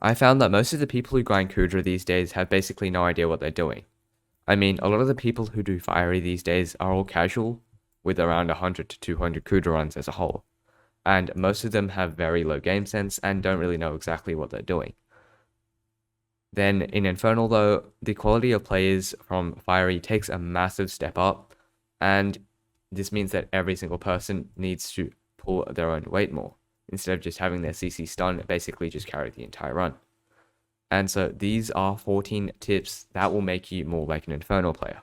I found that most of the people who grind KUUDRA these days have basically no idea what they're doing. I mean, a lot of the people who do Fiery these days are all casual, with around 100 to 200 KUUDRA runs as a whole, and most of them have very low game sense and don't really know exactly what they're doing. Then in Infernal though, the quality of players from Fiery takes a massive step up, and this means that every single person needs to pull their own weight more, instead of just having their CC stun basically just carry the entire run. And so these are 14 tips that will make you more like an Infernal player.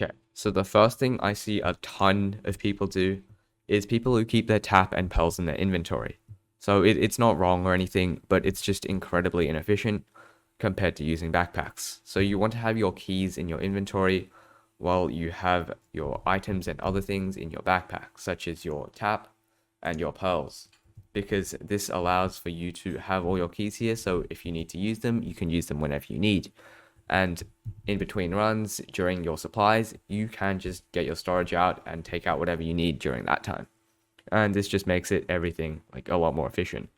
Okay, so the first thing I see a ton of people do is people who keep their tap and Pls in their inventory. So it's not wrong or anything, but it's just incredibly inefficient compared to using backpacks. So you want to have your keys in your inventory while you have your items and other things in your backpack, such as your tap and your Pls, because this allows for you to have all your keys here, so if you need to use them, you can use them whenever you need. And in between runs, during your supplies, you can just get your storage out and take out whatever you need during that time. And this just makes it everything like a lot more efficient.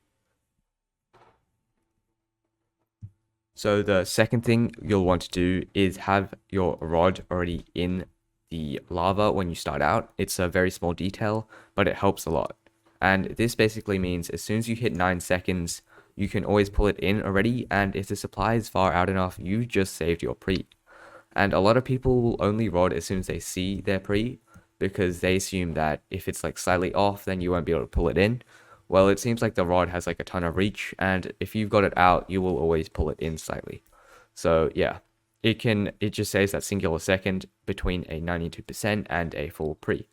So the second thing you'll want to do is have your rod already in the lava when you start out. It's a very small detail, but it helps a lot. And this basically means as soon as you hit 9 seconds, you can always pull it in already, and if the supply is far out enough, you just saved your pre. And a lot of people will only rod as soon as they see their pre, because they assume that if it's like slightly off, then you won't be able to pull it in. Well, it seems like the rod has like a ton of reach, and if you've got it out, you will always pull it in slightly. So yeah, it just saves that singular second between a 92% and a full pre.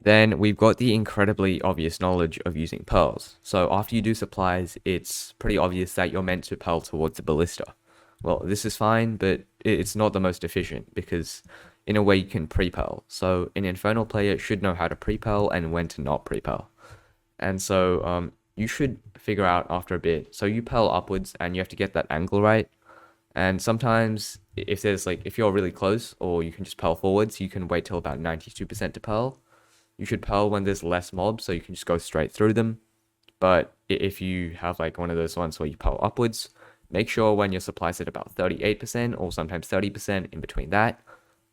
Then we've got the incredibly obvious knowledge of using pearls. So after you do supplies, it's pretty obvious that you're meant to pearl towards the ballista. Well, this is fine, but it's not the most efficient because in a way you can pre-pearl. So an Infernal player should know how to pre-pearl and when to not pre-pearl. And so you should figure out after a bit. So you pearl upwards and you have to get that angle right. And sometimes if you're really close, or you can just pearl forwards, you can wait till about 92% to pearl. You should pearl when there's less mobs, so you can just go straight through them. But if you have like one of those ones where you pearl upwards, make sure when your supply's at about 38% or sometimes 30% in between that,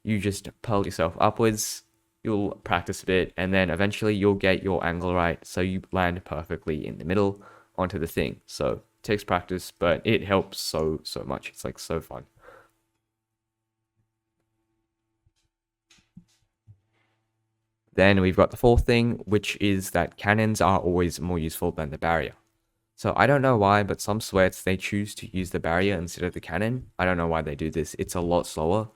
you just pearl yourself upwards. You'll practice a bit, and then eventually you'll get your angle right, so you land perfectly in the middle onto the thing. So it takes practice, but it helps so much. It's like so fun. Then we've got the fourth thing, which is that cannons are always more useful than the barrier. So I don't know why, but some sweats, they choose to use the barrier instead of the cannon. I don't know why they do this. It's a lot slower.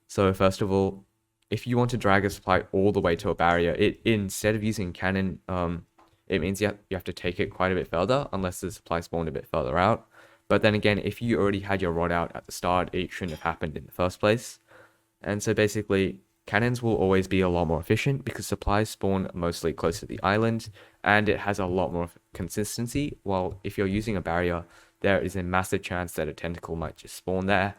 So first of all, if you want to drag a supply all the way to a barrier, instead of using cannon, it means you have to take it quite a bit further, unless the supply spawned a bit further out. But then again, if you already had your rod out at the start, it shouldn't have happened in the first place. And so basically, cannons will always be a lot more efficient because supplies spawn mostly close to the island, and it has a lot more consistency. While if you're using a barrier, there is a massive chance that a tentacle might just spawn there,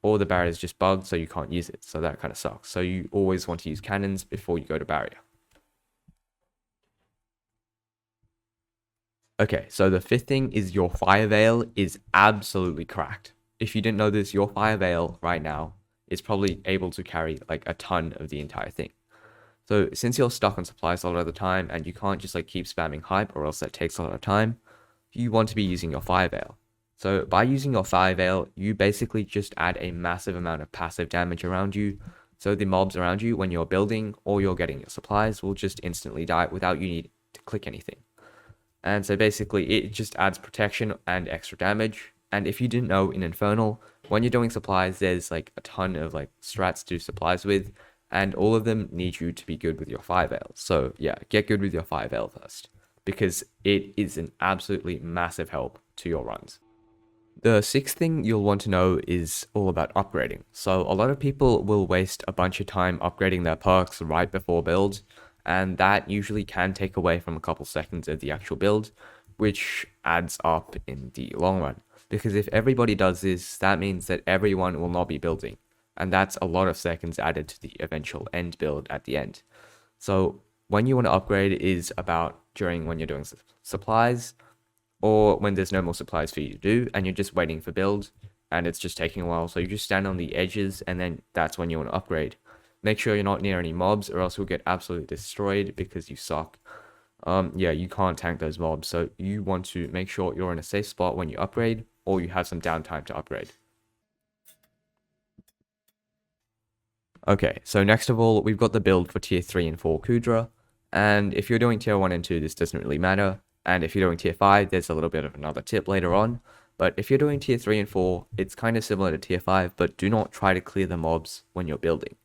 or the barrier is just bugged so you can't use it. So that kind of sucks. So you always want to use cannons before you go to barrier. Okay, so the fifth thing is your fire veil is absolutely cracked. If you didn't know this, your fire veil right now is probably able to carry like a ton of the entire thing. So since you're stuck on supplies a lot of the time and you can't just like keep spamming hype, or else that takes a lot of time, you want to be using your fire veil. So by using your fire veil, you basically just add a massive amount of passive damage around you. So the mobs around you when you're building or you're getting your supplies will just instantly die without you needing to click anything. And so basically it just adds protection and extra damage. And if you didn't know, in Infernal, when you're doing supplies, there's like a ton of like strats to do supplies with, and all of them need you to be good with your fire veil. So yeah, get good with your fire veil first, because it is an absolutely massive help to your runs. The sixth thing you'll want to know is all about upgrading. So a lot of people will waste a bunch of time upgrading their perks right before build, and that usually can take away from a couple seconds of the actual build, which adds up in the long run. Because if everybody does this, that means that everyone will not be building, and that's a lot of seconds added to the eventual end build at the end. So when you want to upgrade is about when you're doing supplies, or when there's no more supplies for you to do and you're just waiting for build and it's just taking a while. So you just stand on the edges and then that's when you want to upgrade. Make sure you're not near any mobs or else you'll get absolutely destroyed because you suck. Yeah, you can't tank those mobs. So you want to make sure you're in a safe spot when you upgrade or you have some downtime to upgrade. Okay, so next of all, we've got the build for tier 3 and 4 KUUDRA. And if you're doing tier 1 and 2, this doesn't really matter. And if you're doing tier 5, there's a little bit of another tip later on. But if you're doing tier 3 and 4, it's kind of similar to tier 5, but do not try to clear the mobs when you're building,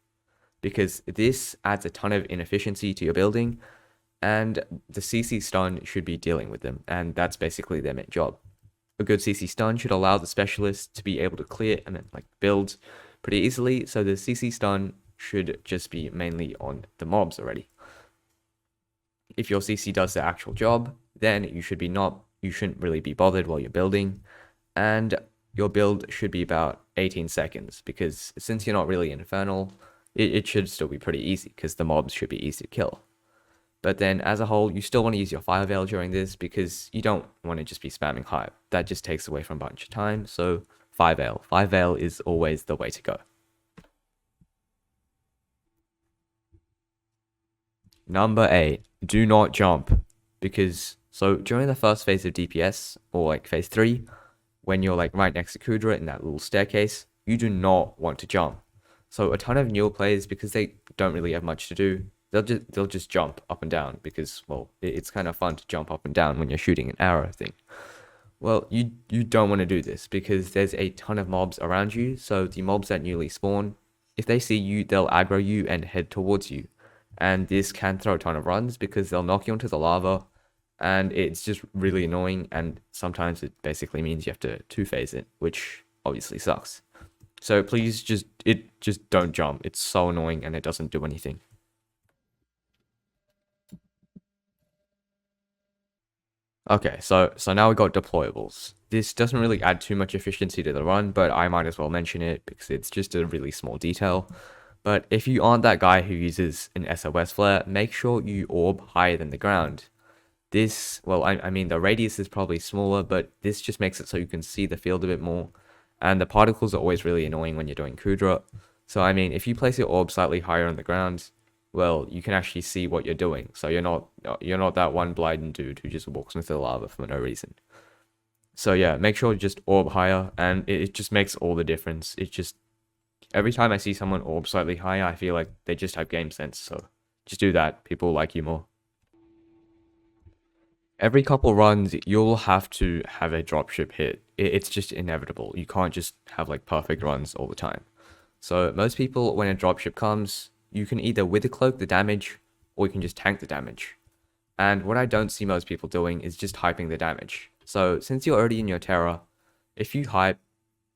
because this adds a ton of inefficiency to your building, and the CC stun should be dealing with them, and that's basically their main job. A good CC stun should allow the specialist to be able to clear and then like build pretty easily, so the CC stun should just be mainly on the mobs already. If your CC does the actual job, then you shouldn't really be bothered while you're building, and your build should be about 18 seconds, because since you're not really Infernal, it should still be pretty easy, because the mobs should be easy to kill. But then as a whole, you still want to use your Fire Veil during this, because you don't want to just be spamming Hype. That just takes away from a bunch of time, so Fire Veil. Fire Veil is always the way to go. Number 8, do not jump, because so during the first phase of DPS, or like phase 3, when you're like right next to KUUDRA in that little staircase, you do not want to jump. So a ton of newer players, because they don't really have much to do, they'll just jump up and down, because, well, it's kind of fun to jump up and down when you're shooting an arrow thing. Well, you don't want to do this, because there's a ton of mobs around you, so the mobs that newly spawn, if they see you, they'll aggro you and head towards you. And this can throw a ton of runs, because they'll knock you into the lava, and it's just really annoying, and sometimes it basically means you have to two-phase it, which obviously sucks. So please just don't jump. It's so annoying and it doesn't do anything. Okay, so now we got deployables. This doesn't really add too much efficiency to the run, but I might as well mention it because it's just a really small detail. But if you aren't that guy who uses an SOS flare, make sure you orb higher than the ground. This, well, I mean, the radius is probably smaller, but this just makes it so you can see the field a bit more. And the particles are always really annoying when you're doing KUUDRA. So, I mean, if you place your orb slightly higher on the ground, well, you can actually see what you're doing. So you're not that one blind dude who just walks into the lava for no reason. So yeah, make sure to just orb higher, and it just makes all the difference. It just, every time I see someone orb slightly higher, I feel like they just have game sense. So just do that. People like you more. Every couple runs, you'll have to have a dropship hit. It's just inevitable. You can't just have like perfect runs all the time. So most people, when a dropship comes, you can either wither cloak the damage, or you can just tank the damage. And what I don't see most people doing is just hyping the damage. So since you're already in your Terra, if you hype,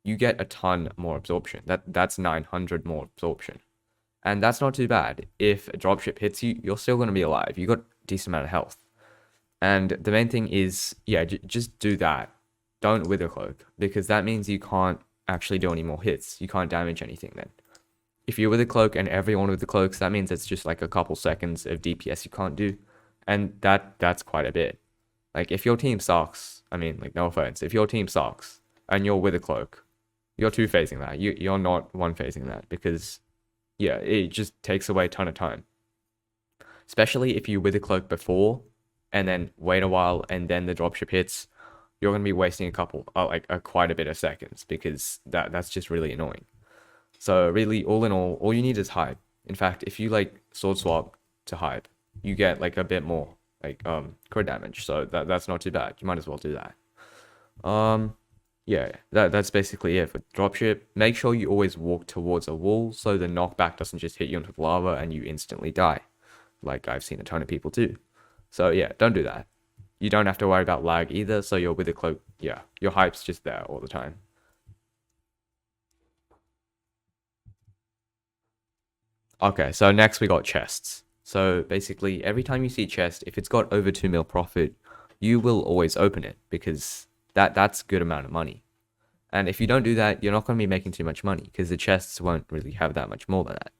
you get a ton more absorption. That's 900 more absorption. And that's not too bad. If a dropship hits you, you're still going to be alive. You got a decent amount of health. And the main thing is, yeah, just do that. Don't wither cloak, because that means you can't actually do any more hits. You can't damage anything then. If you wither cloak and everyone with the cloaks, that means it's just like a couple seconds of DPS you can't do. And that's quite a bit. Like, if your team sucks, I mean, like, no offense, if your team sucks and you're wither cloak, you're two-phasing that. You're not one-phasing that, because, yeah, it just takes away a ton of time. Especially if you wither cloak before and then wait a while and then the dropship hits, you're going to be wasting quite a bit of seconds, because that's just really annoying. So really, all in all you need is hype. In fact, if you like sword swap to hype, you get like a bit more like crit damage. So that's not too bad. You might as well do that. Yeah, that's basically it for dropship. Make sure you always walk towards a wall so the knockback doesn't just hit you into the lava and you instantly die, like I've seen a ton of people do. So yeah, don't do that. You don't have to worry about lag either, so you're with the cloak, yeah, your hype's just there all the time. Okay, so next we got chests. So basically, every time you see a chest, if it's got over 2 mil profit, you will always open it, because that's a good amount of money. And if you don't do that, you're not going to be making too much money, because the chests won't really have that much more than that.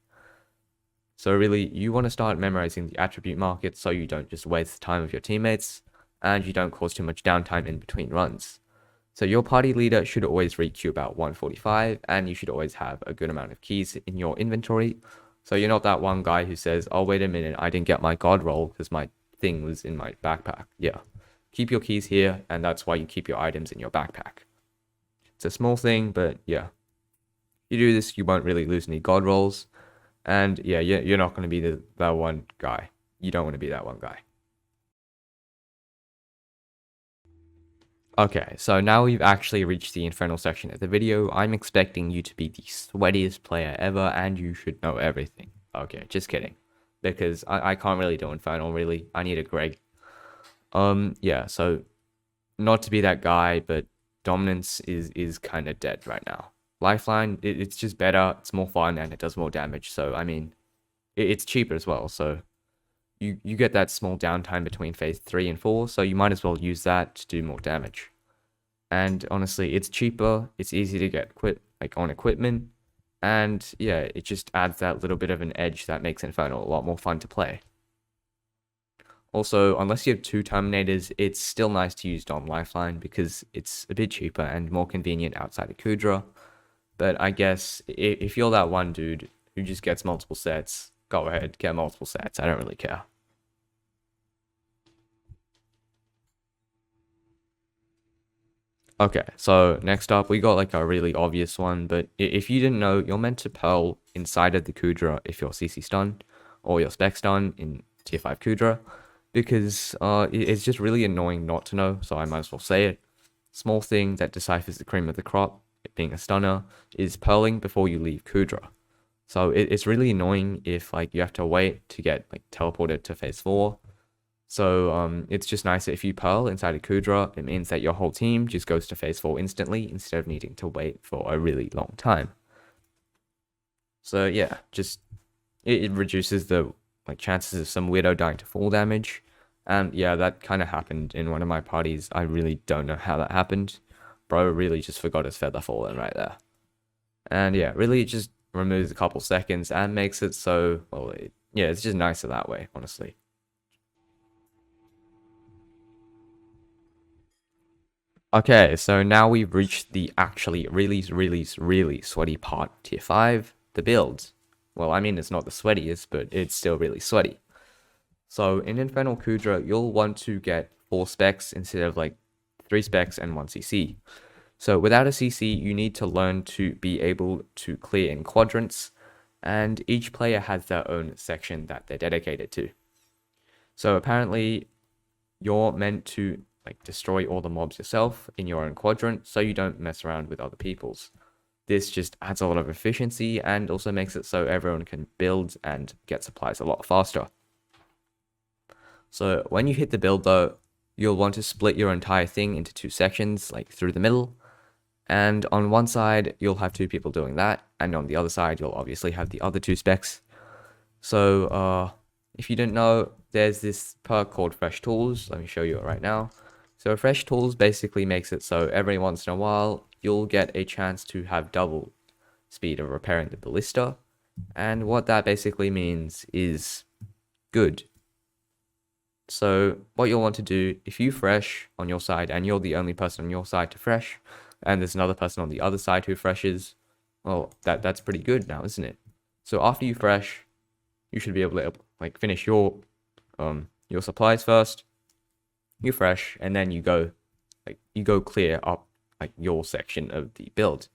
So really, you want to start memorizing the attribute market so you don't just waste the time of your teammates. and you don't cause too much downtime in between runs. So your party leader should always reach you about 145, and you should always have a good amount of keys in your inventory. So you're not that one guy who says, oh, wait a minute, I didn't get my god roll because my thing was in my backpack. Yeah, keep your keys here, and that's why you keep your items in your backpack. It's a small thing, but yeah. If you do this, you won't really lose any god rolls. And yeah, you're not going to be that one guy. You don't want to be that one guy. Okay, so now we've actually reached the Infernal section of the video. I'm expecting you to be the sweatiest player ever, and you should know everything. Okay, just kidding. Because I can't really do Infernal, really. I need a Greg. Yeah, so not to be that guy, but Dominance is kind of dead right now. Lifeline, it's just better, it's more fun, and it does more damage. So, I mean, it's cheaper as well, so you get that small downtime between phase 3 and 4, so you might as well use that to do more damage. And honestly, it's cheaper, it's easy to get on equipment, and yeah, it just adds that little bit of an edge that makes Infernal a lot more fun to play. Also, unless you have 2 Terminators, it's still nice to use Dom Lifeline because it's a bit cheaper and more convenient outside of KUUDRA. But I guess if you're that one dude who just gets multiple sets, go ahead, get multiple sets. I don't really care. Okay, so next up, we got like a really obvious one, but if you didn't know, you're meant to Pearl inside of the KUUDRA if you're CC stunned, or you're spec stunned in tier 5 KUUDRA, because it's just really annoying not to know, so I might as well say it. Small thing that deciphers the cream of the crop, it being a stunner, is Pearling before you leave KUUDRA. So it's really annoying if like you have to wait to get like teleported to phase 4. So it's just nicer if you Pearl inside of KUUDRA. It means that your whole team just goes to phase 4 instantly instead of needing to wait for a really long time. So yeah, just it reduces the like chances of some weirdo dying to fall damage. And yeah, that kind of happened in one of my parties. I really don't know how that happened. Bro really just forgot his feather falling right there. And yeah, really it just removes a couple seconds and makes it so, well, yeah, it's just nicer that way, honestly. Okay, so now we've reached the actually really sweaty part, tier 5, the build. Well, I mean, it's not the sweatiest, but it's still really sweaty. So in Infernal KUUDRA, you'll want to get 4 specs instead of like 3 specs and 1 CC. So without a CC, you need to learn to be able to clear in quadrants, and each player has their own section that they're dedicated to. So apparently, you're meant to like destroy all the mobs yourself in your own quadrant, so you don't mess around with other people's. This just adds a lot of efficiency and also makes it so everyone can build and get supplies a lot faster. So when you hit the build though, you'll want to split your entire thing into 2 sections, like through the middle. And on one side, you'll have 2 people doing that, and on the other side, you'll obviously have the other 2 specs. So, if you didn't know, there's this perk called Fresh Tools. Let me show you it right now. So Fresh Tools basically makes it so every once in a while, you'll get a chance to have double speed of repairing the ballista. And what that basically means is good. So what you'll want to do, if you fresh on your side and you're the only person on your side to fresh, and there's another person on the other side who freshes, well, that's pretty good now, isn't it? So after you fresh, you should be able to like finish your supplies first. You fresh, and then you go clear up like your section of the build,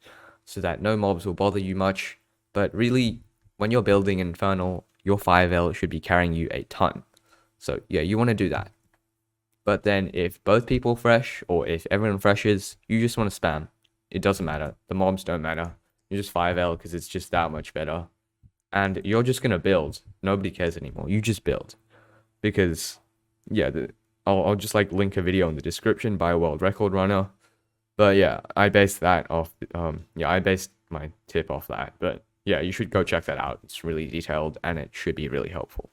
so that no mobs will bother you much. But really, when you're building Infernal, your fire veil should be carrying you a ton. So yeah, you want to do that. But then if both people fresh, or if everyone freshes, you just want to spam. It doesn't matter. The mobs don't matter. You just fire veil because it's just that much better. And you're just going to build. Nobody cares anymore. You just build. Because, yeah, I'll just like link a video in the description by a world record runner. But yeah, I based that off, I based my tip off that. But yeah, you should go check that out. It's really detailed and it should be really helpful.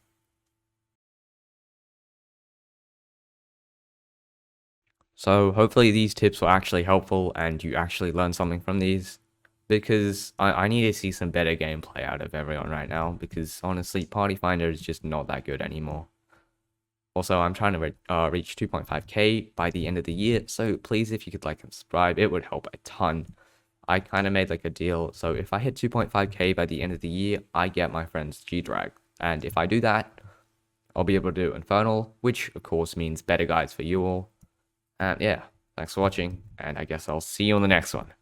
So hopefully these tips were actually helpful and you actually learned something from these. Because I need to see some better gameplay out of everyone right now. Because honestly, Party Finder is just not that good anymore. Also, I'm trying to reach 2.5k by the end of the year, so please, if you could like and subscribe, it would help a ton. I kind of made like a deal, so if I hit 2.5k by the end of the year, I get my friend's G-Drag, and if I do that, I'll be able to do Infernal, which of course means better guides for you all. And yeah, thanks for watching, and I guess I'll see you on the next one.